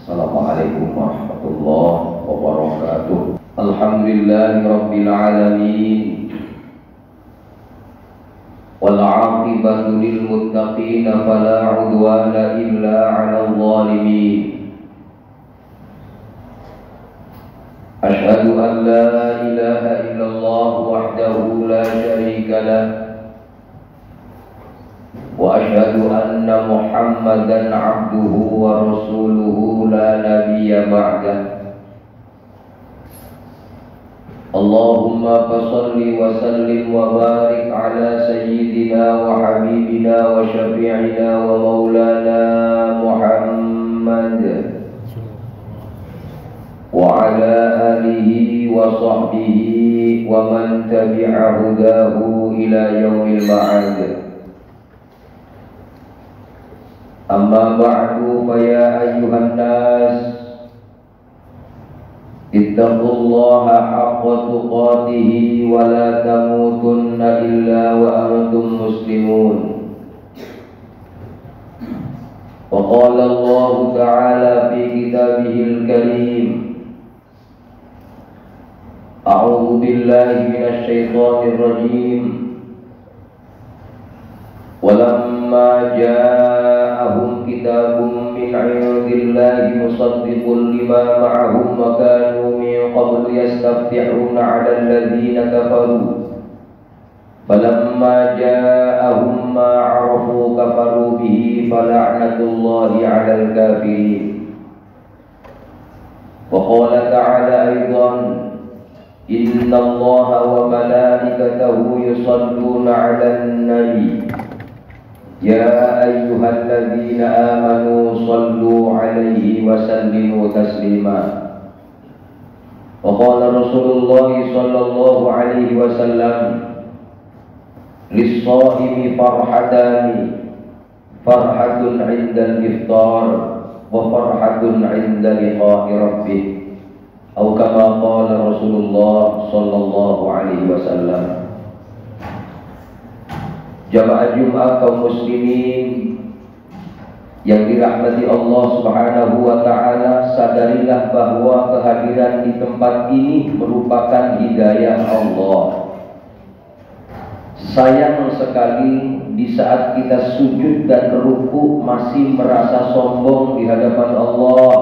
Assalamualaikum warahmatullahi wabarakatuh. Alhamdulillahi rabbil alamin. Wal 'aqibatu lil muttaqin fala 'udwana illa 'alal zalimin. Asyhadu an la ilaha illallah wahdahu la syarika lah. Wa asyhadu anna Muhammadan 'abduhu wa rasuluhu la nabiyya ba'dah. Allahumma fassalli wa sallim wa barik ala sayyidina wa habibina wa syafi'ina wa maulana Muhammad wa ala alihi wa sahbihi wa man tabi'a hudahu ila yaumil ma'ad. Amma ba'du, fa ya ayyuhan nas ittaqullaha haqqa tuqatih wa la tamutunna illa wa antum muslimun. Wa qala Allah ta'ala fi kitabihil karim, a'udzu billahi minasy syaithanir rajim. Walamma ja'ahum kitabun min 'indillahi musaddiqun lima ma'ahum wa kanu min qablu yastaftihuna 'alal ladzina kafaru falamma ja'ahum ma 'arafu kafaru bihi fala'natullahi 'alal kafirin. Wa qala ta'ala aidan, innallaha wa malaikatahu yusalluna 'alan nabi ya ayyuhalladzina amanu sallu alaihi wa sallimu taslima. Wa qala Rasulullah sallallahu alaihi wasallam, lis-shaimi farhatani, farhatun 'inda al-iftar wa farhatun 'inda liqa'i rabbih, atau kama qala Rasulullah sallallahu alaihi wasallam. Jamaah Jumat kaum muslimin yang dirahmati Allah Subhanahu wa ta'ala, sadarilah bahwa kehadiran di tempat ini merupakan hidayah Allah. Sayang sekali di saat kita sujud dan ruku masih merasa sombong di hadapan Allah,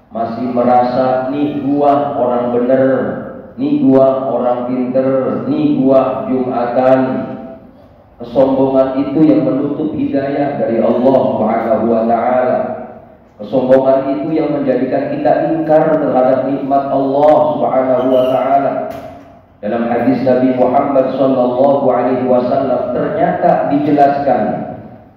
masih merasa nih gua orang bener, nih gua orang pinter, nih gua Jumatan. Kesombongan itu yang menutup hidayah dari Allah Subhanahu wa ta'ala. Kesombongan itu yang menjadikan kita ingkar terhadap nikmat Allah Subhanahu wa ta'ala. Dalam hadis Nabi Muhammad sallallahu alaihi wasallam ternyata dijelaskan,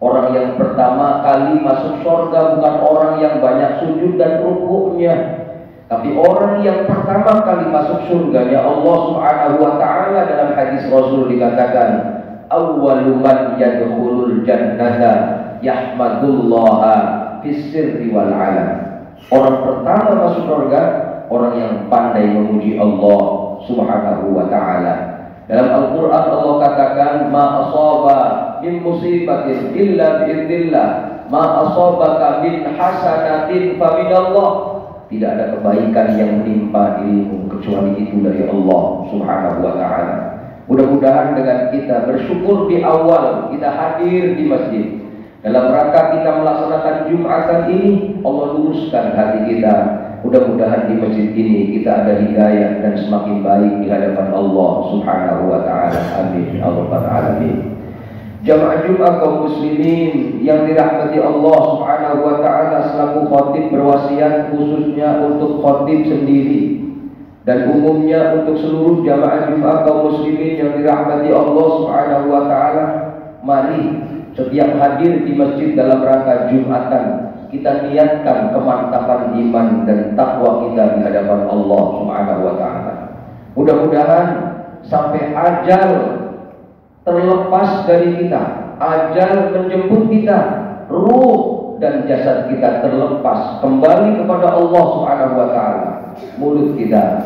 orang yang pertama kali masuk surga bukan orang yang banyak sujud dan rukuknya, tapi orang yang pertama kali masuk surganya Allah Subhanahu wa ta'ala. Dalam hadis Rasul dikatakan, awwalu man yadkhulul jannata yahmadullaha fis sirri wal 'alan. Orang pertama masuk surga orang yang pandai memuji Allah Subhanahu wa ta'ala. Dalam Al-Qur'an Allah katakan, ma asaba min musibatin illa bi'idznillah, ma asabaka min hasanatin fa minallah. Tidak ada kebaikan yang menimpa dirimu kecuali itu dari Allah Subhanahu wa ta'ala. Mudah-mudahan dengan kita bersyukur di awal kita hadir di masjid, dalam rangka kita melaksanakan Jumatan ini, Allah luruskan hati kita. Mudah-mudahan di masjid ini kita ada hidayah dan semakin baik di hadapan Allah Subhanahu wa ta'ala. Amin ya rabbal alamin. Jamaah Jumat kaum muslimin yang dirahmati Allah Subhanahu wa ta'ala, selaku khatib berwasiat khususnya untuk khatib sendiri dan umumnya untuk seluruh jamaah Jumat kaum muslimin yang dirahmati Allah Subhanahu wa ta'ala. Mari setiap hadir di masjid dalam rangka Jumatan, kita niatkan kemantapan iman dan takwa kita di hadapan Allah Subhanahu wa ta'ala. Mudah-mudahan sampai ajal terlepas dari kita, ajal menjemput kita, ruh dan jasad kita terlepas kembali kepada Allah Subhanahu wa ta'ala, mulut kita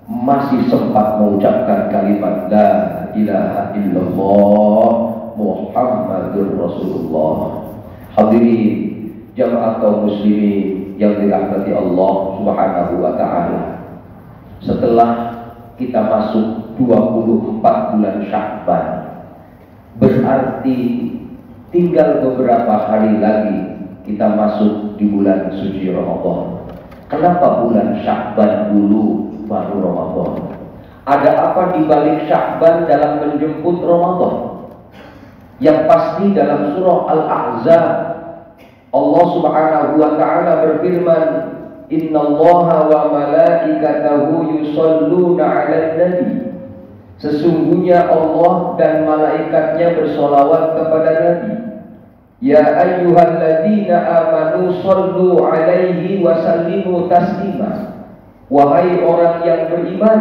masih sempat mengucapkan kalimat la ilaha illallah Muhammadur Rasulullah. Hadirin jamaah kaum muslimin yang dirahmati Allah Subhanahu wa taala. Setelah kita masuk 24 bulan Sya'ban, berarti tinggal beberapa hari lagi kita masuk di bulan suci Ramadan. Kenapa bulan Sya'ban dulu baru Ramadan? Ada apa di balik Sya'ban dalam menjemput Ramadan? Yang pasti dalam surah Al-Ahzab Allah Subhanahu wa taala berfirman, "Innallaha wa malaikatahu yusholluna 'alan nabi." Sesungguhnya Allah dan malaikatnya bersolawat kepada Nabi. Ya ayyuhalladzina amanu shollu 'alaihi wa sallimu taslima. Wahai orang yang beriman,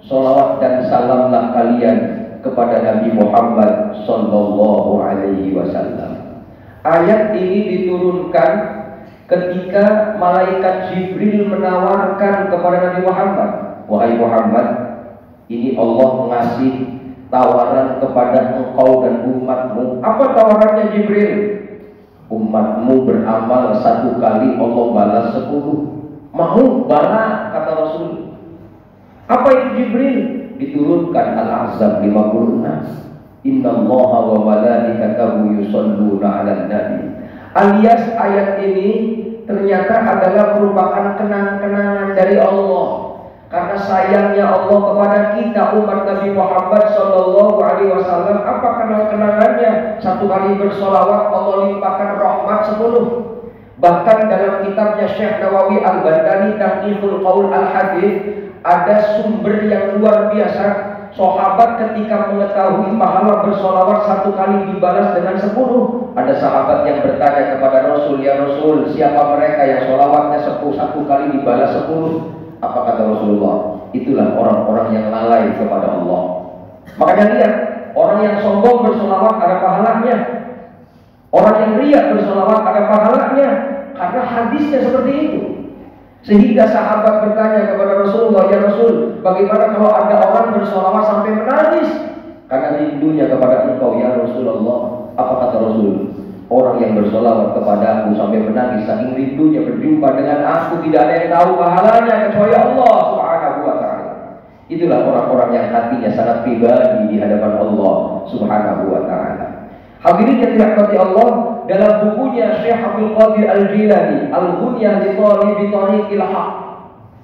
sholawat dan salamlah kalian kepada Nabi Muhammad sallallahu alaihi wasallam. Ayat ini diturunkan ketika malaikat Jibril menawarkan kepada Nabi Muhammad, wahai Muhammad, ini Allah mengasih tawaran kepada engkau dan umatmu. Apa tawarannya Jibril? Umatmu beramal 1 kali, Allah balas 10. Mau bala, kata Rasul. Apa itu Jibril? Diturunkan Al-Ahzab 56. Innallaha wa malaikatahu yusholluna 'alan nabi. Alias ayat ini ternyata adalah merupakan kenang-kenangan dari Allah. Karena sayangnya Allah kepada kita umat Nabi Muhammad sallallahu alaihi wasallam, apa kenang-kenangannya? 1 kali bersolawat Allah limpahkan rahmat 10. Bahkan dalam kitabnya Syekh Nawawi Al-Bandani Tanqihul Qaul Al-Hadith ada sumber yang luar biasa. Sahabat ketika mengetahui pahala bersolawat 1 kali dibalas dengan 10, ada sahabat yang bertanya kepada Rasul, ya Rasul, siapa mereka yang solawatnya 1 kali dibalas 10? Apa kata Rasulullah? Itulah orang-orang yang lalai kepada Allah. Makanya lihat, orang yang sombong bersolawat ada pahalanya, orang yang riya bersolawat ada pahalanya, karena hadisnya seperti itu. Sehingga sahabat bertanya kepada Rasulullah, ya Rasul, bagaimana kalau ada orang bersolawat sampai menangis karena rindunya kepada engkau ya Rasulullah? Apa kata Rasul? Orang yang bersolawat kepada aku sampai menangis saking rindunya berjumpa dengan aku, tidak ada yang tahu pahalanya kecuali Allah Subhanahu wa taala. Itulah orang-orang yang hatinya sangat pribadi di hadapan Allah Subhanahu wa taala. Hadirin yang dirahmati Allah, dalam bukunya Syekh Abdul Qadir Al-Jilani, Al-Ghunyah li Thalibi Thariqil Haq,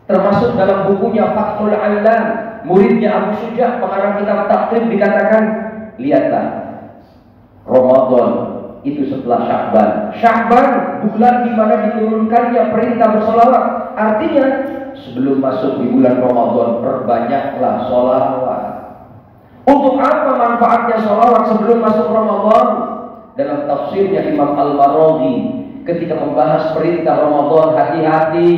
termasuk dalam bukunya Fathul 'Allam, muridnya Abu Syuja', pengarang kitab Taqrib, dikatakan, lihatlah, Ramadan itu setelah Sya'ban. Sya'ban bulan di mana diturunkannya perintah bersolawat. Artinya sebelum masuk di bulan Ramadan, perbanyaklah solawat. Untuk apa manfaatnya solawat sebelum masuk Ramadan? Dalam tafsirnya Imam Al-Maraghi ketika membahas perintah Ramadan, hati-hati,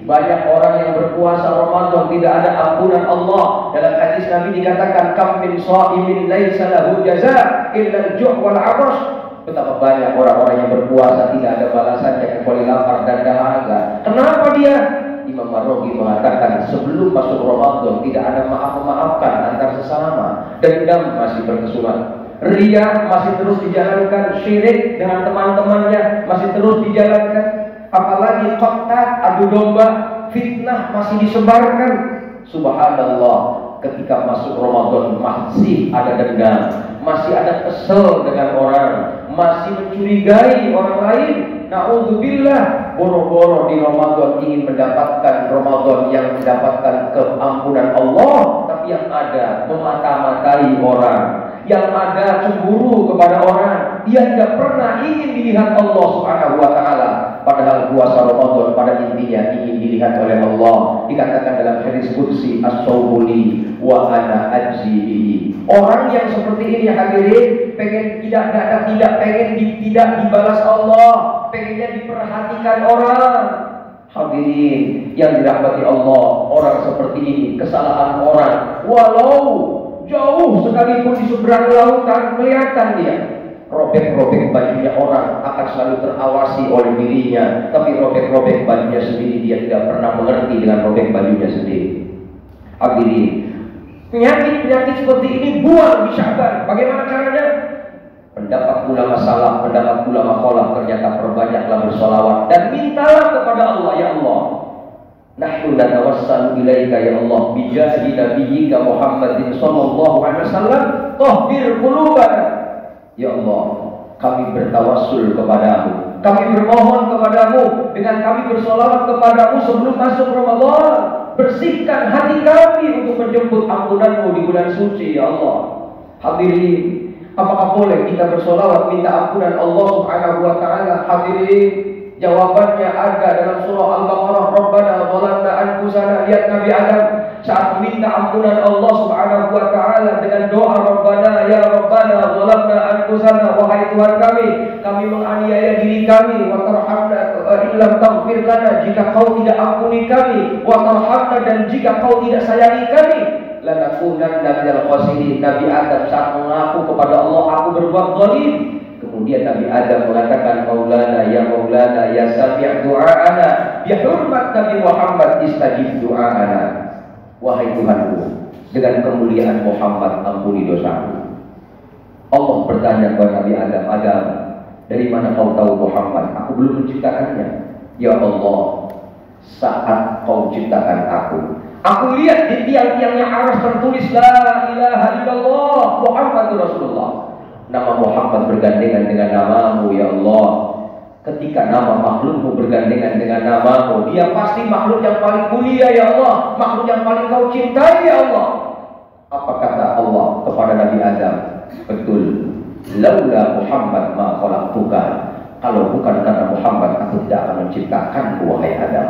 banyak orang yang berpuasa Ramadan tidak ada ampunan Allah. Dalam hadis Nabi dikatakan, kam min sha'imin laisa lahu jazaa illa al-ju' wal 'atash. Betapa banyak orang-orang yang berpuasa tidak ada balasannya kecuali lapar dan dahaga. Kenapa dia? Imam Maraghi mengatakan sebelum masuk Ramadan tidak ada maaf-memaafkan antar sesama, dendam masih berkesumat, riya masih terus dijalankan, syirik dengan teman-temannya masih terus dijalankan, apalagi qattat, adu domba, fitnah masih disebarkan. Subhanallah, ketika masuk Ramadan masih ada dendam, masih ada kesel dengan orang, masih mencurigai orang lain. Na'udzubillah, boro-boro di Ramadan ingin mendapatkan Ramadan yang mendapatkan keampunan Allah, tapi yang ada memata-matai orang, yang ada cemburu kepada orang. Dia tidak pernah ingin dilihat Allah Subhanahu wa taala. Padahal puasa Ramadan pada intinya ingin dilihat oleh Allah. Dikatakan dalam hadis qudsi, as-sawmuli wa ana ajzi. Orang yang seperti ini hadirin, pengen tidak dibalas Allah, pengennya diperhatikan orang. Hadirin yang dirahmati Allah, orang seperti ini, kesalahan orang walau jauh sekalipun di seberang lautan kelihatan dia, robek-robek bajunya orang akan selalu terawasi oleh dirinya, tapi robek-robek bajunya sendiri dia tidak pernah mengerti dengan robek bajunya sendiri. Hadirin, penyakit-penyakit seperti ini buang di Sya'ban. Bagaimana caranya? Pendapat ulama salaf, pendapat ulama khalaf, ternyata perbanyaklah bersolawat dan mintalah kepada Allah. nahnu natawassalu ilaika ya Allah bijahi nabiyyika Muhammadin sallallahu alaihi wasallam tahhir qulubana. Ya Allah, kami bertawassul kepadamu, kami bermohon kepadamu dengan kami bersolawat kepadamu sebelum masuk Ramadan. Bersihkan hati kami untuk menjemput ampunanmu di bulan suci ya Allah. Hadirin, apakah boleh kita bersolawat minta ampunan Allah Subhanahu wa taala? Hadirin, jawabannya ada dalam surah Al-Baqarah. Rabbana zalamna anfusana. Lihat Nabi Adam saat meminta ampunan Allah Subhanahu wa taala dengan doa Rabbana ya Rabbana zalamna anfusana, wahai Tuhan kami menganiaya diri kami, wa tarhamna illam taghfir lana, jika kau tidak ampuni kami, wa tarhamna, dan jika kau tidak sayangi kami, lanakunanna minal khasirin. Nabi Adam saat mengaku kepada Allah, aku berbuat zalim. Kemudian Nabi Adam mengatakan, Maulana ya sami' du'a'ana bi hurmat Nabi Muhammad istajib du'a'ana. Wahai Tuhanku, dengan kemuliaan Muhammad ampuni dosaku. Allah bertanya kepada Nabi Adam, Adam, dari mana kau tahu Muhammad? Aku belum menciptakannya. Ya Allah, saat kau ciptakan aku lihat di tiang-tiangnya aras tertulis La ilaha illallah Muhammadur Rasulullah. Nama Muhammad bergandengan dengan namamu ya Allah. Ketika nama makhlukmu bergandengan dengan namamu, dia pasti makhluk yang paling mulia ya Allah, makhluk yang paling kau cintai ya Allah. Apa kata Allah kepada Nabi Adam? Betul, laula Muhammad ma khalaqtuka. Kalau bukan karena Muhammad, aku tidak akan menciptakanmu wahai Adam.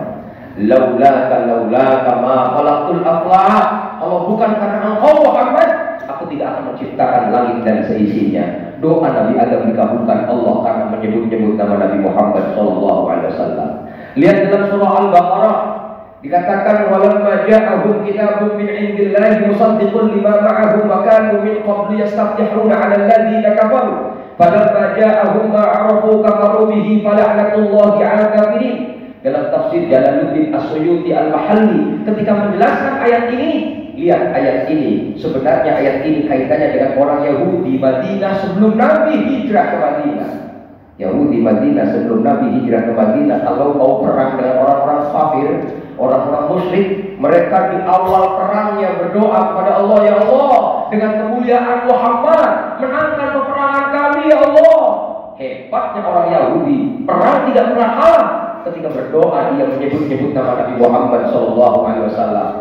Laulaka ma khalaqtul aflaq. Kalau bukan karena engkau Muhammad, aku tidak akan menciptakan langit dan seisinya. Doa Nabi Adam dikabulkan Allah karena menyebut-nyebut nama Nabi Muhammad sallallahu alaihi wasallam. Lihat dalam surah Al-Baqarah dikatakan walamma ja'ahum kitabun min indillahi musaddiqun lima ma'ahum wa kanu min qabli yastaftihuna 'ala alladziina kafaru falamma ja'ahum ma 'arafu kafaru bihi fala'natullahi 'alal kafirin. Dalam tafsir Jalaluddin As-Suyuti Al-Mahalli ketika menjelaskan ayat ini, lihat ayat ini, sebenarnya ayat ini kaitannya dengan orang Yahudi Madinah sebelum Nabi hijrah ke Madinah. Yahudi Madinah sebelum Nabi hijrah ke Madinah, kalau mau perang dengan orang-orang kafir, orang-orang musyrik, mereka di awal perangnya berdoa kepada Allah, ya Allah, dengan kemuliaan Muhammad, menangkan peperangan kami ya Allah. Hebatnya orang Yahudi, perang tidak pernah kalah. Ketika berdoa dia menyebut-nyebut nama Nabi Muhammad SAW.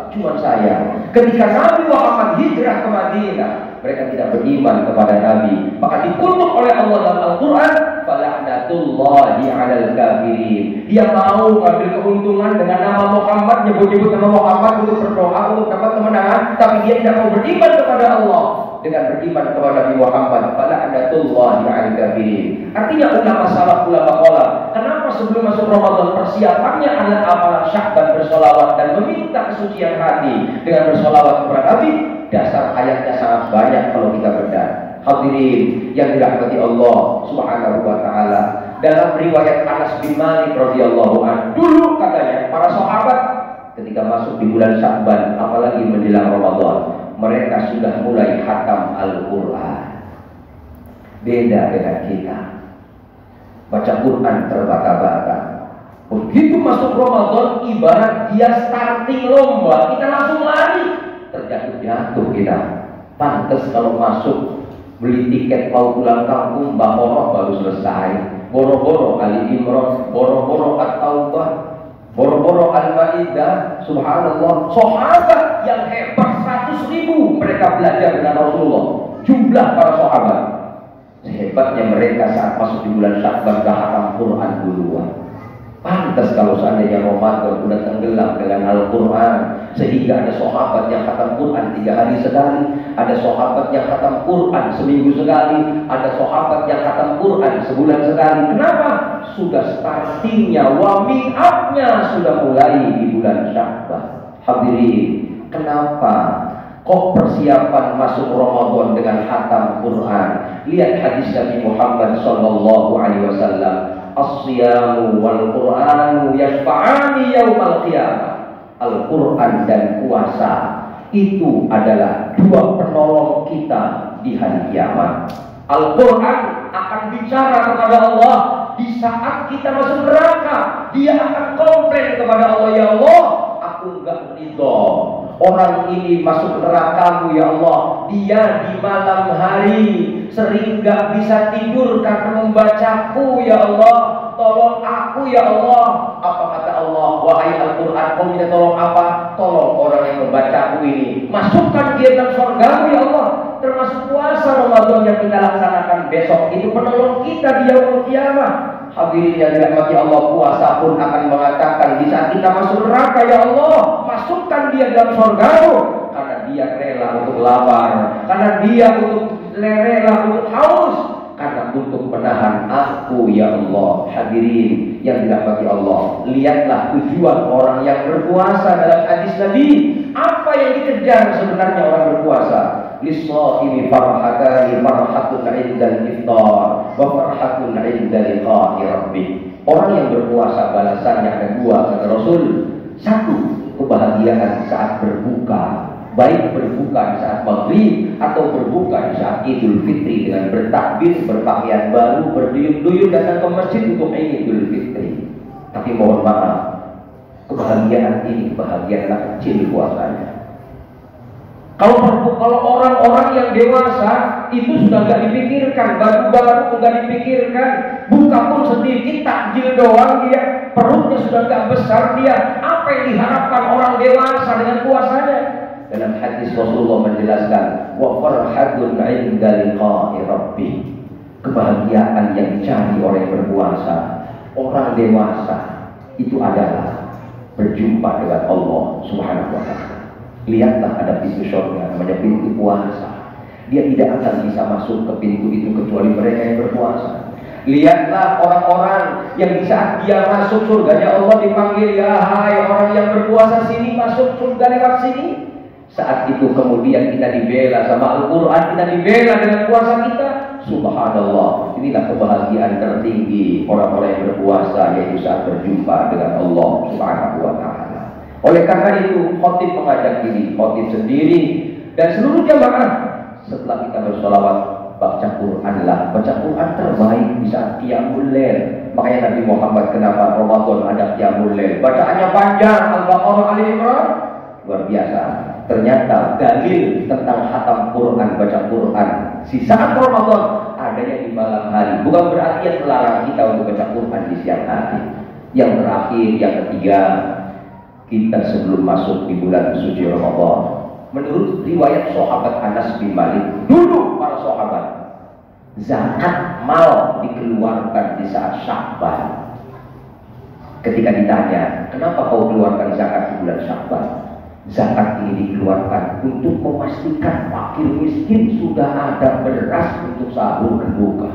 Cuma saya, ketika Nabi Muhammad hijrah ke Madinah, mereka tidak beriman kepada Nabi, maka dikutuk oleh Allah dalam Al-Quran, fala'natullahi 'alal kafirin. Dia mau mengambil keuntungan dengan nama Muhammad, nyebut-nyebut nama Muhammad untuk berdoa, untuk dapat kemenangan, tapi dia tidak mau beriman kepada Allah dengan beriman kepada Nabi Muhammad, fala'natullahi 'alal kafirin. Artinya ulama salaf, ulama khalaf, kenapa sebelum masuk Ramadan persiapannya adalah amalan Sya'ban, bersolawat dan meminta kesucian hati dengan bersolawat kepada Nabi? Dasar ayatnya sangat banyak kalau kita bedah. Hadirin yang dirahmati Allah Subhanahu wa taala. Dalam riwayat Anas bin Malik radhiyallahu anhu, dulu katanya para sahabat ketika masuk di bulan Sya'ban, apalagi menjelang Ramadan, mereka sudah mulai khatam Al-Qur'an. Beda dengan kita. Baca Quran terbata-bata. Begitu masuk Ramadan, ibarat dia starting lomba, kita langsung lari, terjatuh-jatuh kita. Pantes kalau masuk beli tiket mau pulang kampung, Baqarah baru selesai, boro-boro Ali Imran, boro-boro At-Taubah, boro-boro Al-Maidah. Subhanallah, sahabat yang hebat 100.000 mereka belajar dengan Rasulullah. Jumlah para sahabat sehebatnya mereka saat masuk di bulan Sya'ban dah hatam Quran duluan. Pantas kalau seandainya Ramadan sudah tenggelam dengan Al-Quran, sehingga ada sahabat yang khatam Quran 3 hari sekali, ada sahabat yang khatam Quran seminggu sekali, ada sahabat yang khatam Quran sebulan sekali. Kenapa? Sudah startingnya, warming up-nya sudah mulai di bulan Sya'ban. Hadirin, kenapa kok persiapan masuk Ramadan dengan khatam Quran? Lihat hadis Nabi Muhammad sallallahu alaihi wasallam, as-siyamu wal Qur'anu yashfa'ani yaumal qiyamah. Al-Quran dan puasa itu adalah dua penolong kita di hari kiamat. Al-Quran akan bicara kepada Allah di saat kita masuk neraka. Dia akan komplain kepada Allah, ya Allah, aku ridho. Orang ini masuk neraka-Mu ya Allah. Dia di malam hari sering gak bisa tidur karena membacaku ya Allah. Tolong aku ya Allah. Apa kata Allah? Wahai Al-Quran, kau minta tolong apa? Tolong orang yang membacaku ini, masukkan dia dalam surga-Mu ya Allah. Termasuk puasa Ramadan yang kita laksanakan besok itu penolong kita di yaumul qiyamah. Hadirin yang dirahmati Allah, puasa pun akan mengatakan di saat kita masuk neraka ya Allah, masukkan dia dalam surga-Mu, karena dia rela untuk lapar, karena dia rela untuk haus, karena untuk menahan aku ya Allah. Hadirin yang dirahmati Allah, lihatlah tujuan orang yang berpuasa dalam hadis Nabi. Apa yang dikejar sebenarnya orang berpuasa? Lis-shaimi farhatani, farhatun 'indal iftar wa farhatun 'inda liqa'i rabbih. Orang yang berpuasa balasannya ada dua kata Rasul. Satu, kebahagiaan saat berbuka, baik berbuka di saat maghrib atau berbuka di saat Idul Fitri dengan bertakbir, berpakaian baru, berduyun-duyun datang ke masjid untuk Idul Fitri. Tapi mohon maaf, kebahagiaan ini kebahagiaan kecil puasanya. Kalau orang-orang yang dewasa itu sudah nggak dipikirkan, baju baru nggak dipikirkan, buka pun sedikit, takjil doang dia, perutnya sudah nggak besar dia. Apa yang diharapkan orang dewasa dengan puasanya? Dalam hadis Rasulullah menjelaskan, wa farhatun 'inda liqa'i rabbih. Kebahagiaan yang dicari oleh berpuasa orang dewasa itu adalah berjumpa dengan Allah Subhanahu wa Ta'ala. Lihatlah ada pintu surga namanya pintu puasa. Dia tidak akan bisa masuk ke pintu itu kecuali mereka yang berpuasa. Lihatlah orang-orang yang di saat dia masuk surganya Allah dipanggil, ya hai orang yang berpuasa sini, masuk surga lewat sini. Saat itu kemudian kita dibela sama Al-Quran, kita dibela dengan puasa kita. Subhanallah, inilah kebahagiaan tertinggi orang-orang yang berpuasa, yaitu saat berjumpa dengan Allah Subhanahu wa Ta'ala. Oleh karena itu, khotib mengajak diri, khotib sendiri dan seluruh jamaah setelah kita bersolawat, baca Quranlah. Baca Quran terbaik di saat qiyamul lail. Makanya Nabi Muhammad kenapa Ramadan ada qiyamul lail? Bacaannya panjang, Al-Baqarah, Ali Imran, luar biasa. Ternyata dalil tentang khatam Quran, baca Quran di saat Ramadan adanya di malam hari. Bukan berarti yang melarang kita untuk baca Quran di siang hari. Yang terakhir, yang ketiga, kita sebelum masuk di bulan suci Ramadan, menurut riwayat sahabat Anas bin Malik, dulu para sahabat, zakat mal dikeluarkan di saat Sya'ban. Ketika ditanya, kenapa kau keluarkan zakat di bulan Sya'ban? Zakat ini dikeluarkan untuk memastikan fakir miskin sudah ada beras untuk sahur dan buka.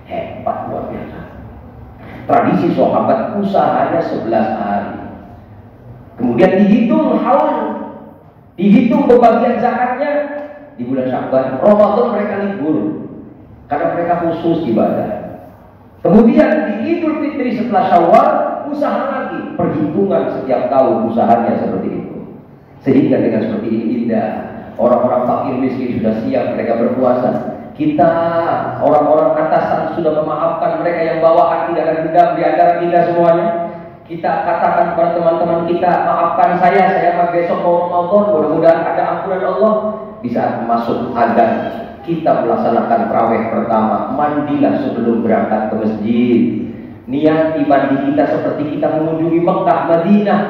Hebat, luar biasa. Tradisi sahabat usahanya 11 hari. Kemudian dihitung haul, dihitung pembagian zakatnya di bulan Sya'ban. Ramadan mereka libur karena mereka khusus ibadah. Kemudian di Idul Fitri setelah Syawal usaha lagi, perhitungan setiap tahun usahanya seperti itu. Sehingga dengan seperti ini indah, orang-orang fakir miskin sudah siap mereka berpuasa. Kita orang-orang atasan sudah memaafkan mereka yang bawahan tidak ada dendam di antara kita semuanya. Kita katakan kepada teman-teman kita, maafkan saya besok mau Ramadan, mudah-mudahan ada ampunan Allah. Di saat masuk adzan, kita melaksanakan tarawih pertama, mandilah sebelum berangkat ke masjid. Niat mandi kita seperti kita mengunjungi Mekah, Madinah.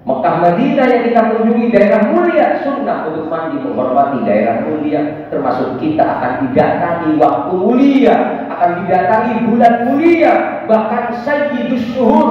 Mekah, Madinah yang kita kunjungi daerah mulia, sunnah untuk mandi menghormati daerah mulia. Termasuk kita akan didatangi waktu mulia, akan didatangi bulan mulia, bahkan sayyidus syuhur,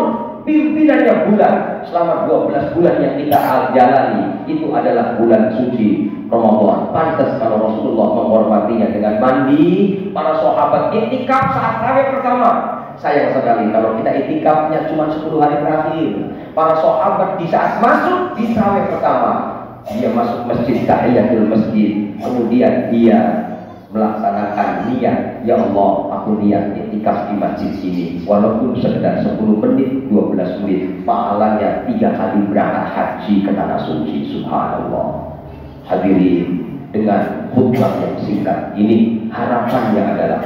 pimpinannya bulan. Selama 12 bulan yang kita jalani itu adalah bulan suci Ramadan. Pantas kalau Rasulullah menghormatinya dengan mandi. Para sahabat iktikaf saat tarawih pertama. Sayang sekali kalau kita iktikafnya cuma 10 hari terakhir. Para sahabat di saat masuk di tarawih pertama, dia masuk masjid, tahiyatul masjid, kemudian dia melaksanakan niat, ya Allah, aku niat iktikaf di masjid sini, walaupun sekedar 10 menit, 12 menit, pahalanya 3 kali berangkat haji ke tanah suci. Subhanallah. Hadirin, dengan khutbah yang singkat ini, harapannya adalah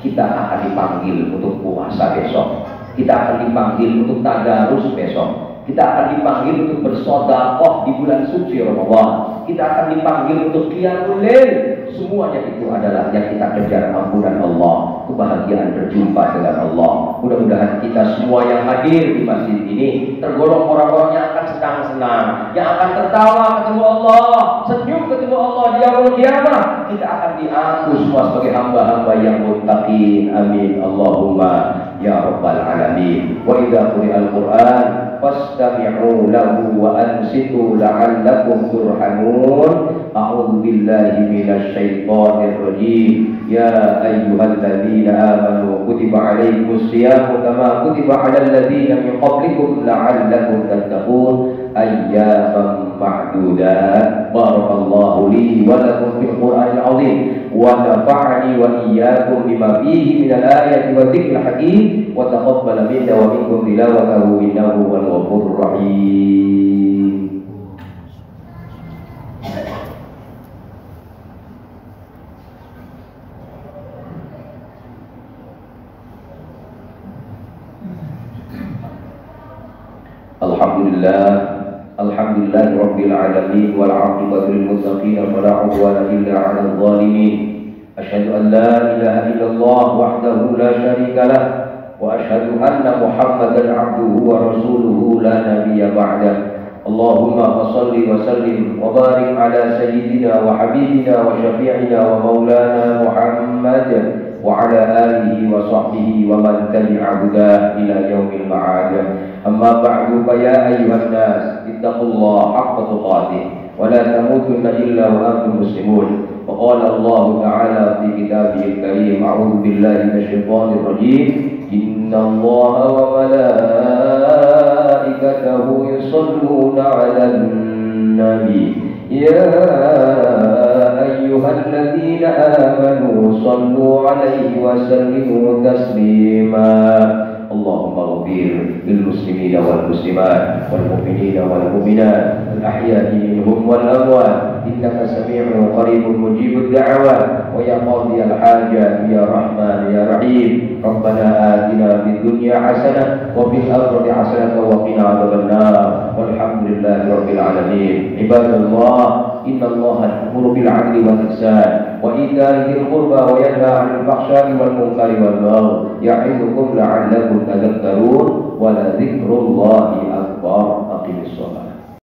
kita akan dipanggil untuk puasa besok, kita akan dipanggil untuk tadarus besok, Kita akan dipanggil untuk bersedekah di bulan suci Ramadan. Kita akan dipanggil untuk qiyamul lail. Semuanya itu adalah yang kita kejar ampunan Allah, kebahagiaan berjumpa dengan Allah. Mudah-mudahan kita semua yang hadir di masjid ini tergolong orang-orang yang akan senang-senang, yang akan tertawa ketemu Allah, senyum ketemu Allah di yaumul qiyamah. Kita akan diaku semua sebagai hamba-hamba yang muttaqin. Amin Allahumma ya rabbal alamin. Wa idza quri'al Qur'an fastami'u lahu wa ansitu la'allakum turhamun. A'udzu billahi minasy syaithanir rajim. Ya ayyuhalladzina amanu kutiba 'alaikumus syiyamu kama kutiba 'alal ladzina min qablikum la'allakum tattaqun. Ayyaman ma'dudat. Barakallahu li wa lakum fil Qur'anil 'azim wa nafa'ani wa iyyakum bima fihi minal ayati wa dzikril hakim wa taqabbal minna wa minkum tilawatahu innahu wal ghafurur rahim. Alhamdulillah rabbil alamin wal 'aqibatu lil muttaqin wa la 'udwana illa 'alal zalimin. Asyhadu an la ilaha illallah wahdahu la syarika lah wa asyhadu anna Muhammadan 'abduhu wa rasuluhu la nabiyya ba'dah. Allahumma shalli wa sallim wa barik ala sayyidina wa habibina wa syafi'ina wa maulana Muhammad wa ala alihi wa sahbihi wa man tabi'a hudah ila yaumil ma'ad. Amma ba'du fa ya ayyuhan nas ittaqullaha haqqa tuqatih wa la tamutunna illa wa antum muslimun. Wa qala Allah ta'ala fi kitabihil karim a'udzu billahi minasy syaithanir rajim. Innallaha wa malaikatahu yusholluna 'alan nabi ya ayyuhalladzina amanu shallu 'alaihi wa sallimu taslima. Allahumma ighfir lil muslimina wal muslimat wal mu'minina wal mu'minat al ahya'i minhum wal amwat innaka sami'un qaribun mujibud da'awat wa ya qadiyal hajat ya rahman ya rahim. Rabbana atina fid dunya hasanah wa fil akhirati hasanah wa qina adzabannar. Walhamdulillahi rabbil alamin. Ibadallah inna Allaha ya'muru bil 'adli wal ihsan wa ita'i dzil qurba wa yanha 'anil fahsya'i wal munkari wal baghi ya'idukum la'allakum tadhakkarun wa la dzikrullahi akbar.